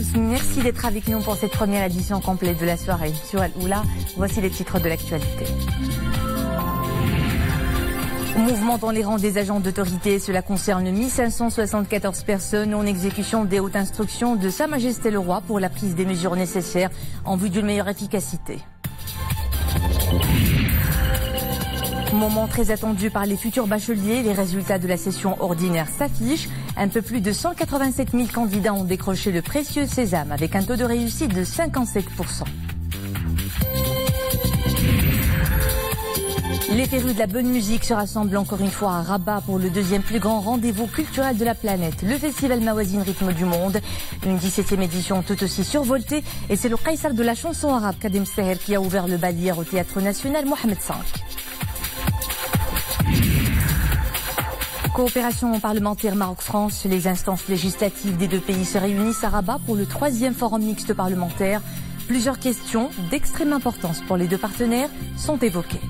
tous, merci d'être avec nous pour cette première édition complète de la soirée. Sur Al-Oula, voici les titres de l'actualité. Mouvement dans les rangs des agents d'autorité, cela concerne 1574 personnes en exécution des hautes instructions de Sa Majesté le Roi pour la prise des mesures nécessaires en vue d'une meilleure efficacité. Moment très attendu par les futurs bacheliers, les résultats de la session ordinaire s'affichent. Un peu plus de 187 000 candidats ont décroché le précieux sésame avec un taux de réussite de 57%. Les férus de la bonne musique se rassemblent encore une fois à Rabat pour le deuxième plus grand rendez-vous culturel de la planète, le festival Mawazine Rythme du Monde. Une 17e édition tout aussi survoltée et c'est le Qaïsar de la chanson arabe Kadem Seher qui a ouvert le bal hier au Théâtre National Mohamed V. Coopération parlementaire Maroc-France, les instances législatives des deux pays se réunissent à Rabat pour le 3e forum mixte parlementaire. Plusieurs questions d'extrême importance pour les deux partenaires sont évoquées.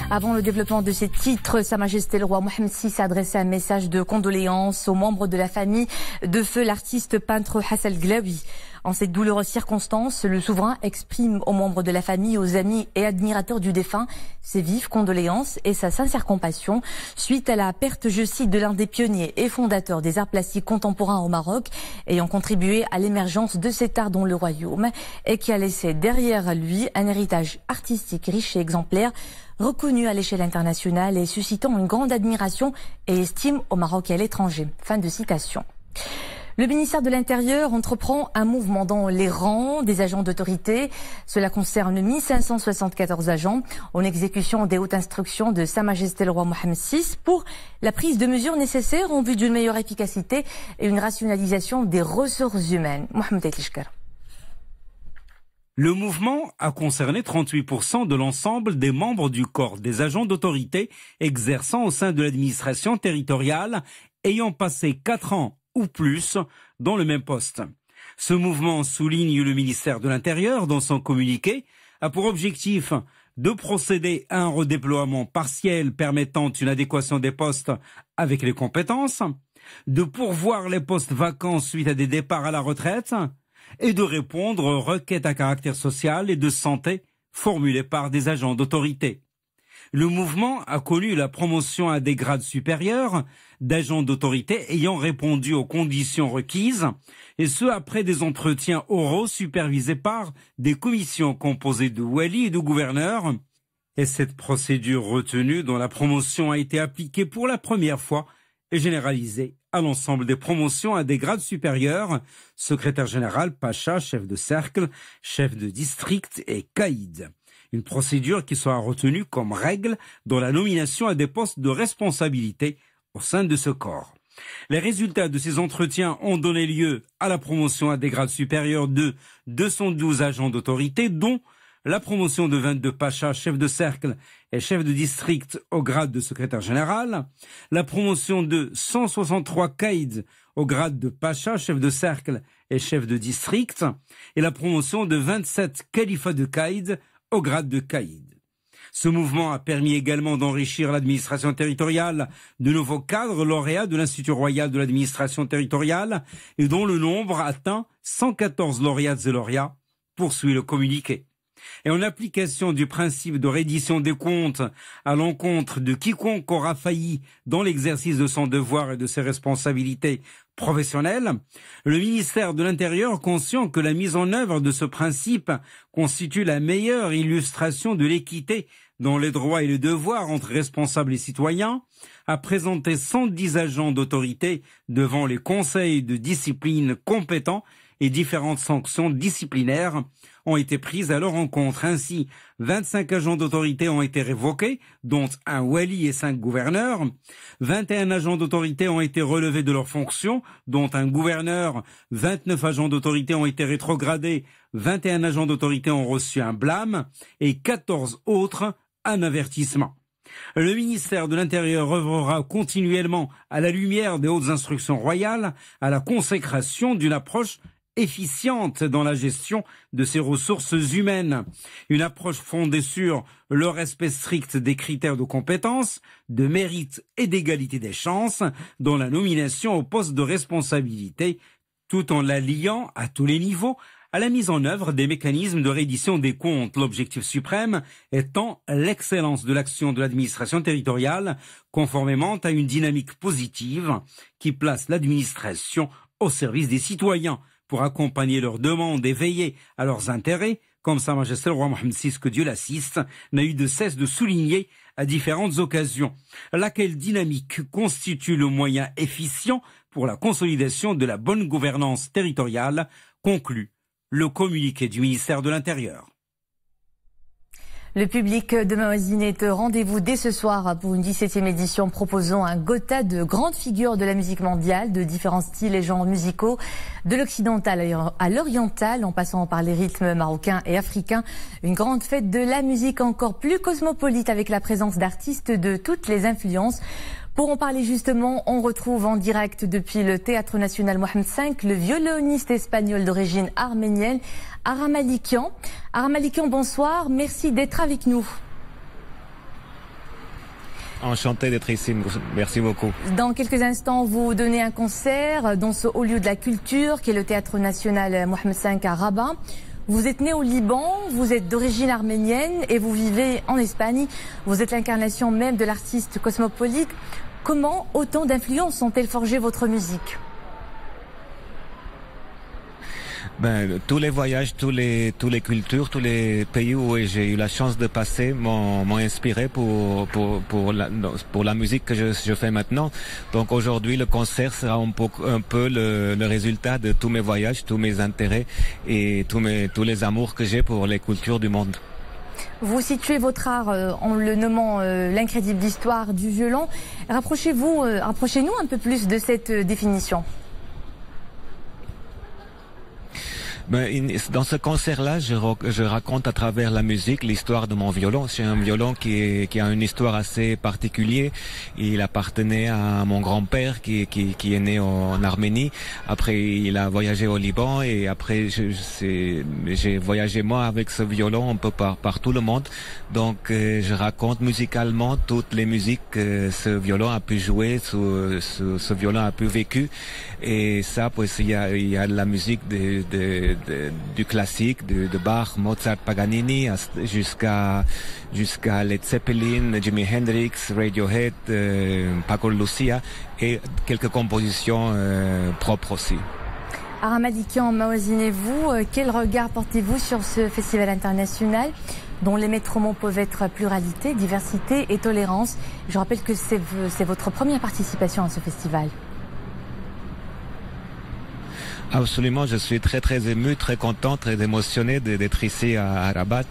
Avant le développement de ces titres, Sa Majesté le Roi Mohamed VI a adressé un message de condoléances aux membres de la famille de feu l'artiste peintre Hassan Glaoui. En cette douloureuse circonstance, le souverain exprime aux membres de la famille, aux amis et admirateurs du défunt ses vives condoléances et sa sincère compassion suite à la perte, je cite, de l'un des pionniers et fondateurs des arts plastiques contemporains au Maroc, ayant contribué à l'émergence de cet art dans le royaume et qui a laissé derrière lui un héritage artistique riche et exemplaire, reconnu à l'échelle internationale et suscitant une grande admiration et estime au Maroc et à l'étranger. Fin de citation. Le ministère de l'Intérieur entreprend un mouvement dans les rangs des agents d'autorité. Cela concerne 1574 agents en exécution des hautes instructions de Sa Majesté le Roi Mohamed VI pour la prise de mesures nécessaires en vue d'une meilleure efficacité et une rationalisation des ressources humaines. Mohamed Elishkar. Le mouvement a concerné 38% de l'ensemble des membres du corps des agents d'autorité exerçant au sein de l'administration territoriale ayant passé 4 ans ou plus dans le même poste. Ce mouvement, souligne le ministère de l'Intérieur dans son communiqué, a pour objectif de procéder à un redéploiement partiel permettant une adéquation des postes avec les compétences, de pourvoir les postes vacants suite à des départs à la retraite et de répondre aux requêtes à caractère social et de santé formulées par des agents d'autorité. Le mouvement a connu la promotion à des grades supérieurs d'agents d'autorité ayant répondu aux conditions requises, et ce après des entretiens oraux supervisés par des commissions composées de wali et de gouverneurs. Et cette procédure retenue, dont la promotion a été appliquée pour la première fois, est généralisée à l'ensemble des promotions à des grades supérieurs, secrétaire général, pacha, chef de cercle, chef de district et caïd. Une procédure qui sera retenue comme règle dans la nomination à des postes de responsabilité au sein de ce corps. Les résultats de ces entretiens ont donné lieu à la promotion à des grades supérieurs de 212 agents d'autorité, dont la promotion de 22 pachas, chefs de cercle et chefs de district au grade de secrétaire général, la promotion de 163 caïds au grade de pacha, chef de cercle et chef de district, et la promotion de 27 califats de caïds au grade de caïd. Ce mouvement a permis également d'enrichir l'administration territoriale de nouveaux cadres lauréats de l'Institut royal de l'administration territoriale et dont le nombre atteint 114 lauréates et lauréats, poursuit le communiqué. Et en application du principe de reddition des comptes à l'encontre de quiconque aura failli dans l'exercice de son devoir et de ses responsabilités professionnelles, le ministère de l'Intérieur, conscient que la mise en œuvre de ce principe constitue la meilleure illustration de l'équité dans les droits et les devoirs entre responsables et citoyens, a présenté 110 agents d'autorité devant les conseils de discipline compétents et différentes sanctions disciplinaires ont été prises à leur encontre. Ainsi, 25 agents d'autorité ont été révoqués, dont un wali et 5 gouverneurs. 21 agents d'autorité ont été relevés de leurs fonctions, dont un gouverneur. 29 agents d'autorité ont été rétrogradés. 21 agents d'autorité ont reçu un blâme et 14 autres un avertissement. Le ministère de l'Intérieur œuvrera continuellement, à la lumière des hautes instructions royales, à la consécration d'une approche efficiente dans la gestion de ses ressources humaines. Une approche fondée sur le respect strict des critères de compétence, de mérite et d'égalité des chances dans la nomination au poste de responsabilité, tout en la liant à tous les niveaux à la mise en œuvre des mécanismes de reddition des comptes. L'objectif suprême étant l'excellence de l'action de l'administration territoriale, conformément à une dynamique positive qui place l'administration au service des citoyens pour accompagner leurs demandes et veiller à leurs intérêts, comme Sa Majesté le roi Mohammed VI, que Dieu l'assiste, n'a eu de cesse de souligner à différentes occasions. Laquelle dynamique constitue le moyen efficient pour la consolidation de la bonne gouvernance territoriale, conclut le communiqué du ministère de l'Intérieur. Le public de Mawazine est au rendez-vous dès ce soir pour une 17e édition proposant un gotha de grandes figures de la musique mondiale, de différents styles et genres musicaux, de l'occidental à l'oriental, en passant par les rythmes marocains et africains. Une grande fête de la musique encore plus cosmopolite avec la présence d'artistes de toutes les influences. Pour en parler justement, on retrouve en direct depuis le Théâtre National Mohammed V le violoniste espagnol d'origine arménienne, Aram Malikian. Aram Malikian, bonsoir, merci d'être avec nous. Enchanté d'être ici, merci beaucoup. Dans quelques instants, vous donnez un concert dans ce haut lieu de la culture qui est le Théâtre National Mohammed V à Rabat. Vous êtes né au Liban, vous êtes d'origine arménienne et vous vivez en Espagne. Vous êtes l'incarnation même de l'artiste cosmopolite. Comment autant d'influences ont-elles forgé votre musique ? Tous les voyages, tous les cultures, tous les pays où j'ai eu la chance de passer m'ont inspiré pour la musique que je fais maintenant. Donc aujourd'hui, le concert sera un peu le résultat de tous mes voyages, tous mes intérêts et tous les amours que j'ai pour les cultures du monde. Vous situez votre art en le nommant l'incrédible histoire du violon. Rapprochez-nous un peu plus de cette définition. Dans ce concert-là, je raconte à travers la musique l'histoire de mon violon. C'est un violon qui a une histoire assez particulière. Il appartenait à mon grand-père qui est né en Arménie. Après, il a voyagé au Liban et après, j'ai voyagé moi avec ce violon un peu par tout le monde. Donc, je raconte musicalement toutes les musiques que ce violon a pu jouer, ce violon a pu vécu. Et ça, pues, il y a de la musique du classique, de Bach, Mozart, Paganini, jusqu'à Led Zeppelin, Jimi Hendrix, Radiohead, Paco Lucia et quelques compositions propres aussi. Aram Malikian, Mawazine-vous, quel regard portez-vous sur ce festival international dont les maîtres mots peuvent être pluralité, diversité et tolérance? Je rappelle que c'est votre première participation à ce festival. Absolument, je suis très très ému, très content, très émotionné d'être ici à Rabat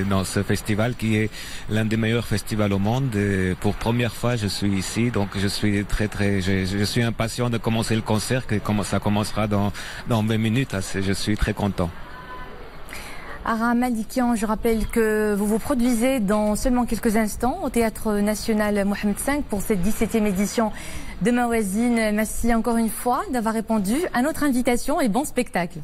dans ce festival qui est l'un des meilleurs festivals au monde. Pour première fois, je suis ici, donc je suis je suis impatient de commencer le concert, ça commencera dans 20 minutes. Je suis très content. Aram Malikian, je rappelle que vous vous produisez dans seulement quelques instants au Théâtre National Mohammed V pour cette 17e édition de Mawazine. Merci encore une fois d'avoir répondu à notre invitation et bon spectacle.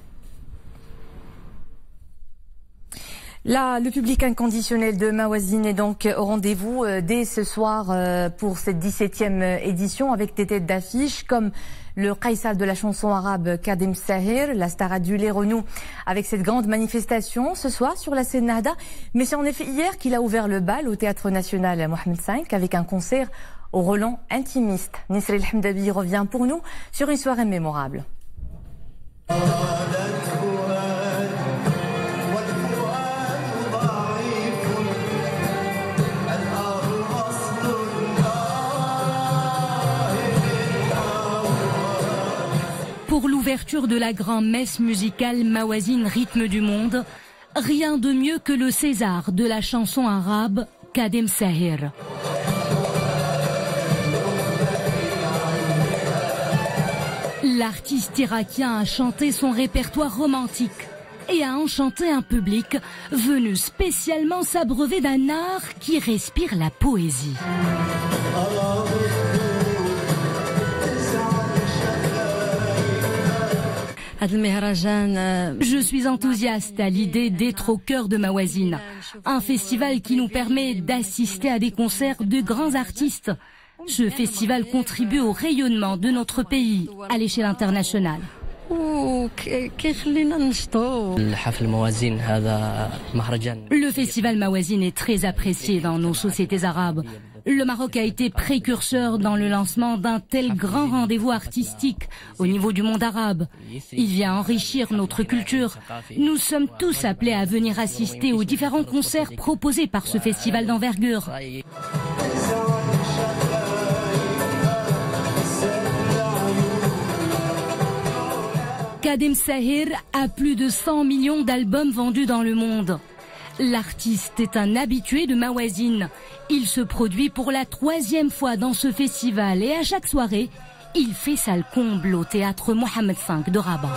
Là, le public inconditionnel de Mawazine est donc au rendez-vous dès ce soir pour cette 17e édition avec des têtes d'affiche comme le Qaïsal de la chanson arabe Kadem Sahir, la star adulée renoue avec cette grande manifestation ce soir sur la scène Nahda. Mais c'est en effet hier qu'il a ouvert le bal au Théâtre National Mohammed V avec un concert au relent intimiste. Nisri El Hamdabi revient pour nous sur une soirée mémorable. Pour l'ouverture de la grande messe musicale Mawazine Rythme du Monde, rien de mieux que le César de la chanson arabe Kadem Sahir. L'artiste irakien a chanté son répertoire romantique et a enchanté un public venu spécialement s'abreuver d'un art qui respire la poésie. Je suis enthousiaste à l'idée d'être au cœur de Mawazine, un festival qui nous permet d'assister à des concerts de grands artistes. Ce festival contribue au rayonnement de notre pays à l'échelle internationale. Le festival Mawazine est très apprécié dans nos sociétés arabes. Le Maroc a été précurseur dans le lancement d'un tel grand rendez-vous artistique au niveau du monde arabe. Il vient enrichir notre culture. Nous sommes tous appelés à venir assister aux différents concerts proposés par ce festival d'envergure. Kadem Sahir a plus de 100 millions d'albums vendus dans le monde. L'artiste est un habitué de Mawazine. Il se produit pour la 3e fois dans ce festival et à chaque soirée, il fait salle comble au théâtre Mohamed V de Rabat.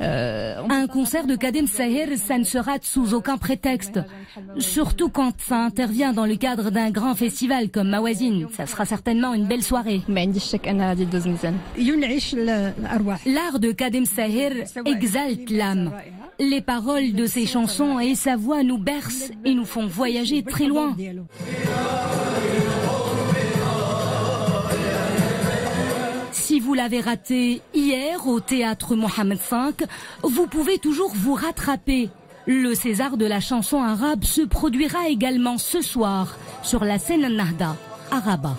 Un concert de Kadem Sahir, ça ne se rate sous aucun prétexte. Surtout quand ça intervient dans le cadre d'un grand festival comme Mawazine. Ça sera certainement une belle soirée. L'art de Kadem Sahir exalte l'âme. Les paroles de ses chansons et sa voix nous bercent et nous font voyager très loin. Si vous l'avez raté hier au théâtre Mohamed V, vous pouvez toujours vous rattraper. Le César de la chanson arabe se produira également ce soir sur la scène Nahda à Rabat.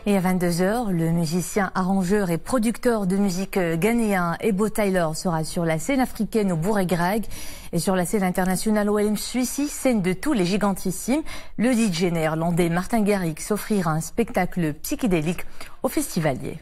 Et à 22h, le musicien, arrangeur et producteur de musique ghanéen Ebo Tyler sera sur la scène africaine au Bourg-et-Greg et sur la scène internationale au LM Suissi, scène de tous les gigantissimes. Le DJ néerlandais Martin Garrix offrira un spectacle psychédélique aux festivaliers.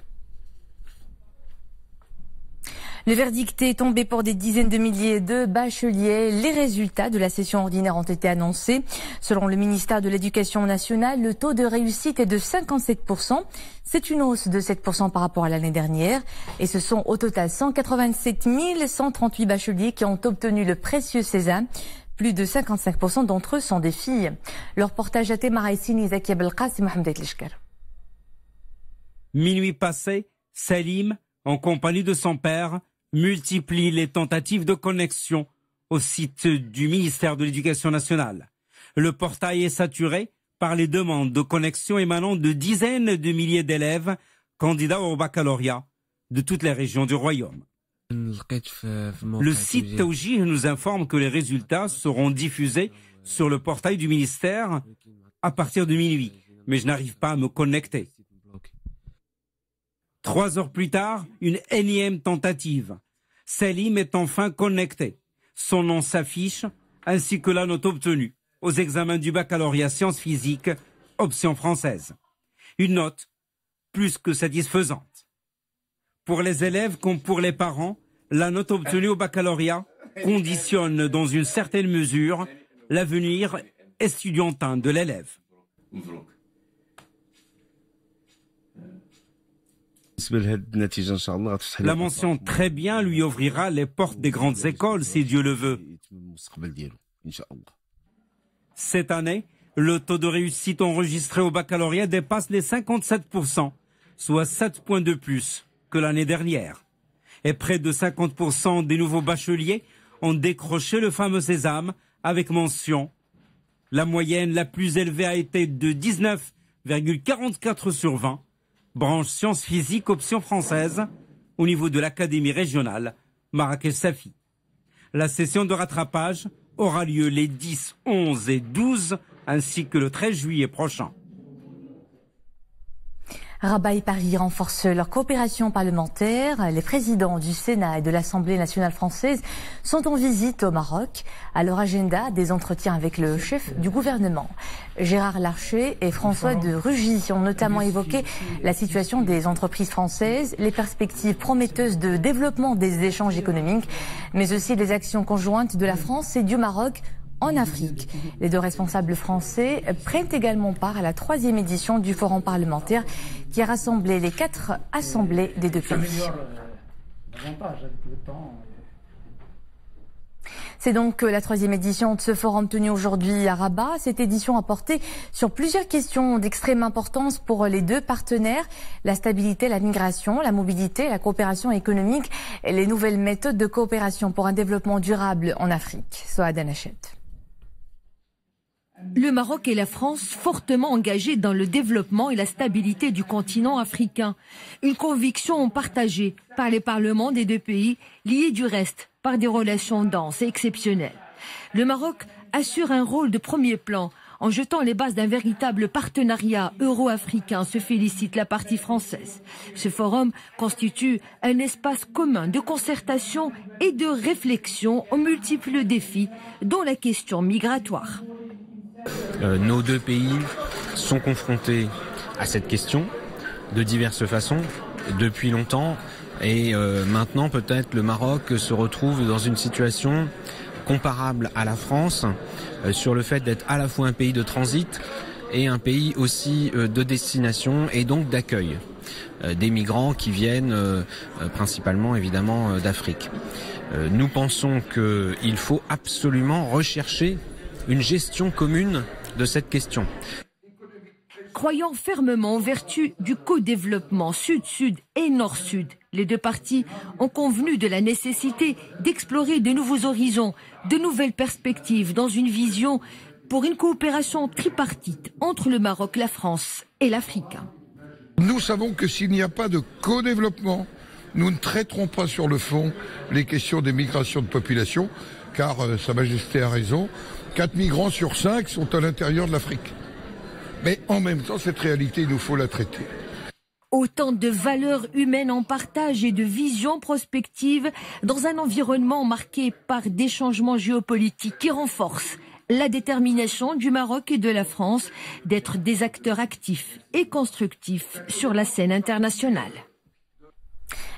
Le verdict est tombé pour des dizaines de milliers de bacheliers. Les résultats de la session ordinaire ont été annoncés. Selon le ministère de l'Éducation nationale, le taux de réussite est de 57%. C'est une hausse de 7% par rapport à l'année dernière. Et ce sont au total 187 138 bacheliers qui ont obtenu le précieux sésame. Plus de 55% d'entre eux sont des filles. Le reportage à Témaraïsini, Zakia Belkas et Mohamed Lishkar. Minuit passé, Salim, en compagnie de son père, multiplie les tentatives de connexion au site du ministère de l'Éducation nationale. Le portail est saturé par les demandes de connexion émanant de dizaines de milliers d'élèves candidats au baccalauréat de toutes les régions du royaume. Le site Tawjih nous informe que les résultats seront diffusés sur le portail du ministère à partir de minuit, mais je n'arrive pas à me connecter. 3 heures plus tard, une énième tentative. Salim est enfin connecté. Son nom s'affiche, ainsi que la note obtenue aux examens du baccalauréat sciences physiques, option française. Une note plus que satisfaisante. Pour les élèves comme pour les parents, la note obtenue au baccalauréat conditionne dans une certaine mesure l'avenir estudiantin de l'élève. La mention très bien lui ouvrira les portes des grandes écoles, si Dieu le veut. Cette année, le taux de réussite enregistré au baccalauréat dépasse les 57%, soit 7 points de plus que l'année dernière. Et près de 50% des nouveaux bacheliers ont décroché le fameux sésame avec mention. La moyenne la plus élevée a été de 19,44 sur 20. Branche sciences physiques, option française, au niveau de l'académie régionale Marrakech-Safi. La session de rattrapage aura lieu les 10, 11 et 12, ainsi que le 13 juillet prochain. Rabat et Paris renforcent leur coopération parlementaire. Les présidents du Sénat et de l'Assemblée nationale française sont en visite au Maroc. À leur agenda, des entretiens avec le chef du gouvernement. Gérard Larcher et François de Rugy ont notamment évoqué la situation des entreprises françaises, les perspectives prometteuses de développement des échanges économiques, mais aussi les actions conjointes de la France et du Maroc en Afrique. Les deux responsables français prennent également part à la 3e édition du Forum parlementaire qui a rassemblé les 4 assemblées des deux pays. C'est donc la 3e édition de ce forum tenu aujourd'hui à Rabat. Cette édition a porté sur plusieurs questions d'extrême importance pour les deux partenaires. La stabilité, la migration, la mobilité, la coopération économique et les nouvelles méthodes de coopération pour un développement durable en Afrique. Soad Anachet. Le Maroc et la France fortement engagés dans le développement et la stabilité du continent africain. Une conviction partagée par les parlements des deux pays, liés du reste par des relations denses et exceptionnelles. Le Maroc assure un rôle de premier plan en jetant les bases d'un véritable partenariat euro-africain, se félicite la partie française. Ce forum constitue un espace commun de concertation et de réflexion aux multiples défis, dont la question migratoire. Nos deux pays sont confrontés à cette question de diverses façons depuis longtemps et maintenant peut-être le Maroc se retrouve dans une situation comparable à la France sur le fait d'être à la fois un pays de transit et un pays aussi de destination et donc d'accueil des migrants qui viennent principalement évidemment d'Afrique. Nous pensons qu'il faut absolument rechercher une gestion commune de cette question. Croyant fermement aux vertus du co-développement sud-sud et nord-sud, les deux parties ont convenu de la nécessité d'explorer de nouveaux horizons, de nouvelles perspectives dans une vision pour une coopération tripartite entre le Maroc, la France et l'Afrique. Nous savons que s'il n'y a pas de co-développement, nous ne traiterons pas sur le fond les questions des migrations de population, car Sa Majesté a raison, 4 migrants sur 5 sont à l'intérieur de l'Afrique. Mais en même temps, cette réalité, il nous faut la traiter. Autant de valeurs humaines en partage et de visions prospectives dans un environnement marqué par des changements géopolitiques qui renforcent la détermination du Maroc et de la France d'être des acteurs actifs et constructifs sur la scène internationale.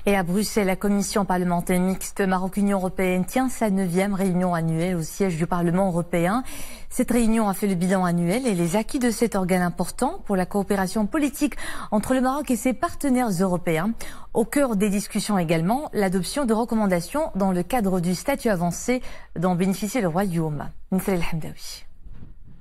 Et à Bruxelles, la commission parlementaire mixte Maroc-Union européenne tient sa 9e réunion annuelle au siège du Parlement européen. Cette réunion a fait le bilan annuel et les acquis de cet organe important pour la coopération politique entre le Maroc et ses partenaires européens. Au cœur des discussions également, l'adoption de recommandations dans le cadre du statut avancé dont bénéficie le Royaume. Nissel El Hamdaoui.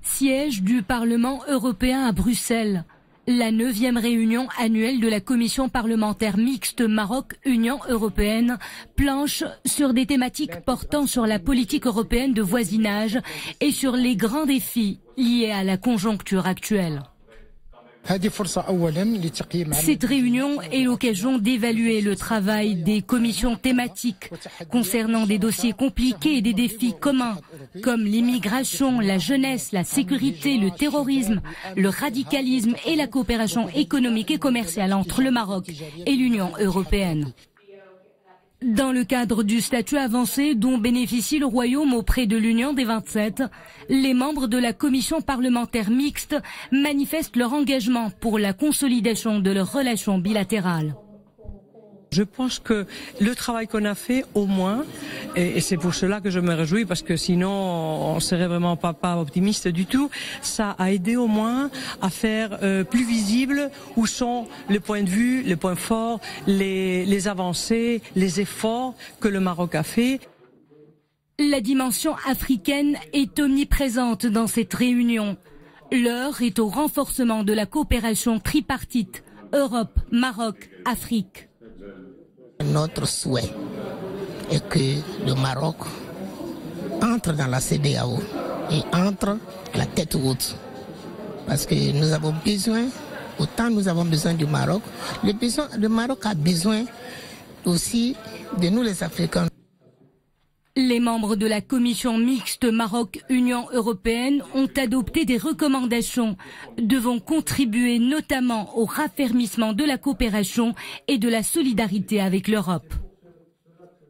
Siège du Parlement européen à Bruxelles. La 9e réunion annuelle de la commission parlementaire mixte Maroc-Union européenne planche sur des thématiques portant sur la politique européenne de voisinage et sur les grands défis liés à la conjoncture actuelle. Cette réunion est l'occasion d'évaluer le travail des commissions thématiques concernant des dossiers compliqués et des défis communs comme l'immigration, la jeunesse, la sécurité, le terrorisme, le radicalisme et la coopération économique et commerciale entre le Maroc et l'Union européenne. Dans le cadre du statut avancé dont bénéficie le Royaume auprès de l'Union des 27, les membres de la commission parlementaire mixte manifestent leur engagement pour la consolidation de leurs relations bilatérales. Je pense que le travail qu'on a fait, au moins, et c'est pour cela que je me réjouis, parce que sinon on serait vraiment pas optimiste du tout, ça a aidé au moins à faire plus visible où sont les points de vue, les points forts, les avancées, les efforts que le Maroc a fait. La dimension africaine est omniprésente dans cette réunion. L'heure est au renforcement de la coopération tripartite Europe, Maroc, Afrique. Notre souhait est que le Maroc entre dans la CEDEAO et entre la tête haute. Parce que nous avons besoin, autant nous avons besoin du Maroc, le Maroc a besoin aussi de nous les Africains. Les Les membres de la commission mixte Maroc-Union européenne ont adopté des recommandations devant contribuer notamment au raffermissement de la coopération et de la solidarité avec l'Europe.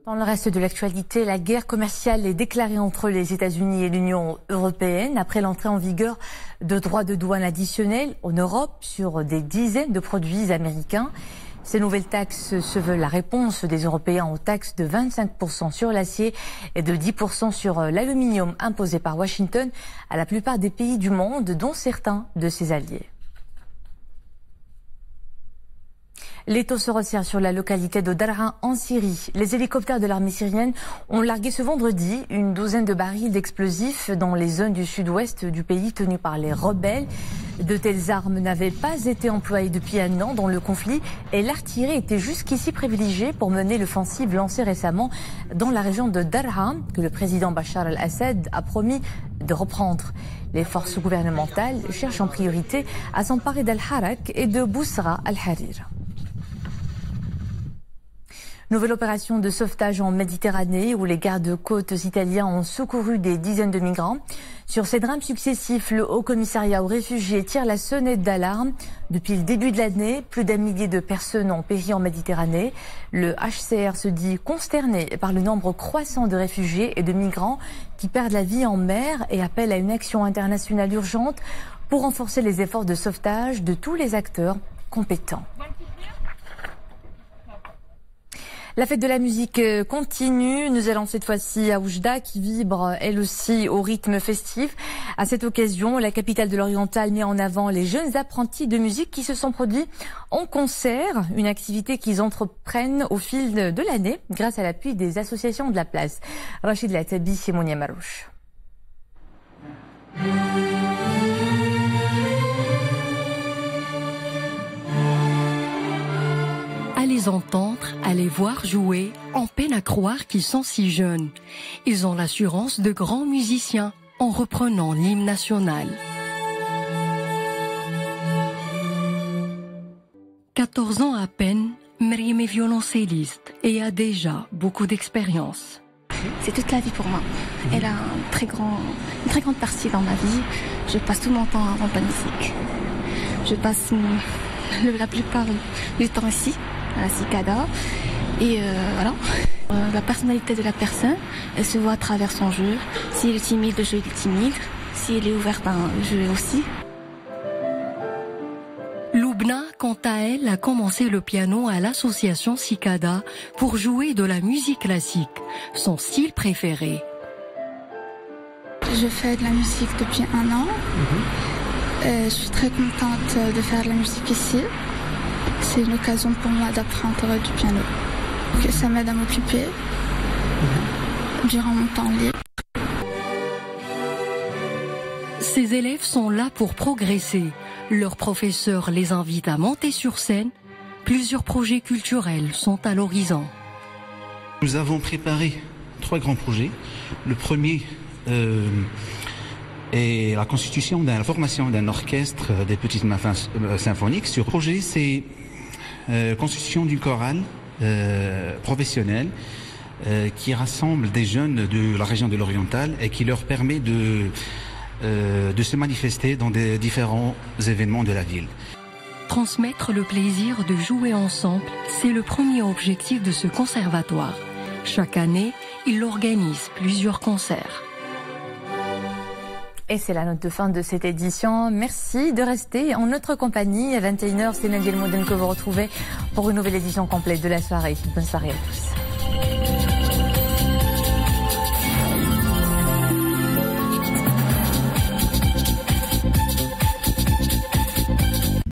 Dans le reste de l'actualité, la guerre commerciale est déclarée entre les États-Unis et l'Union européenne après l'entrée en vigueur de droits de douane additionnels en Europe sur des dizaines de produits américains. Ces nouvelles taxes se veulent la réponse des Européens aux taxes de 25% sur l'acier et de 10% sur l'aluminium imposées par Washington à la plupart des pays du monde, dont certains de ses alliés. L'étau se resserre sur la localité de Dar'a en Syrie. Les hélicoptères de l'armée syrienne ont largué ce vendredi une douzaine de barils d'explosifs dans les zones du sud-ouest du pays tenues par les rebelles. De telles armes n'avaient pas été employées depuis un an dans le conflit et l'artillerie était jusqu'ici privilégiée pour mener l'offensive lancée récemment dans la région de Dar'a que le président Bachar al-Assad a promis de reprendre. Les forces gouvernementales cherchent en priorité à s'emparer d'Al-Harak et de Bousra al-Harir. Nouvelle opération de sauvetage en Méditerranée où les gardes-côtes italiens ont secouru des dizaines de migrants. Sur ces drames successifs, le Haut-Commissariat aux réfugiés tire la sonnette d'alarme. Depuis le début de l'année, plus d'1 millier de personnes ont péri en Méditerranée. Le HCR se dit consterné par le nombre croissant de réfugiés et de migrants qui perdent la vie en mer et appelle à une action internationale urgente pour renforcer les efforts de sauvetage de tous les acteurs compétents. La fête de la musique continue. Nous allons cette fois-ci à Oujda qui vibre elle aussi au rythme festif. À cette occasion, la capitale de l'Oriental met en avant les jeunes apprentis de musique qui se sont produits en concert, une activité qu'ils entreprennent au fil de l'année grâce à l'appui des associations de la place. Rachid Latabi et Monia Marouche. À les entendre, à les voir jouer, on peine à croire qu'ils sont si jeunes. Ils ont l'assurance de grands musiciens en reprenant l'hymne national. 14 ans à peine, Meriem est violoncelliste et a déjà beaucoup d'expérience. C'est toute la vie pour moi. Elle a une très grande partie dans ma vie. Je passe tout mon temps à la musique. Je passe la plupart du temps ici, à la Cicada. Et voilà. La personnalité de la personne, elle se voit à travers son jeu. S'il est timide, le jeu est timide. S'il est ouvert, le jeu aussi. Loubna, quant à elle, a commencé le piano à l'association Cicada pour jouer de la musique classique, son style préféré. Je fais de la musique depuis 1 an. Je suis très contente de faire de la musique ici. C'est une occasion pour moi d'apprendre du piano. Ça m'aide à m'occuper durant mon temps libre. Ces élèves sont là pour progresser. Leurs professeurs les invitent à monter sur scène. Plusieurs projets culturels sont à l'horizon. Nous avons préparé 3 grands projets. Le premier est la constitution la formation d'un orchestre des petites mains symphoniques. Ce projet, c'est constitution d'une chorale professionnelle qui rassemble des jeunes de la région de l'Oriental et qui leur permet de se manifester dans des différents événements de la ville. Transmettre le plaisir de jouer ensemble, c'est le premier objectif de ce conservatoire. Chaque année, il organise plusieurs concerts. Et c'est la note de fin de cette édition. Merci de rester en notre compagnie. À 21h, c'est Nadia El Moden que vous retrouvez pour une nouvelle édition complète de la soirée. Bonne soirée à tous.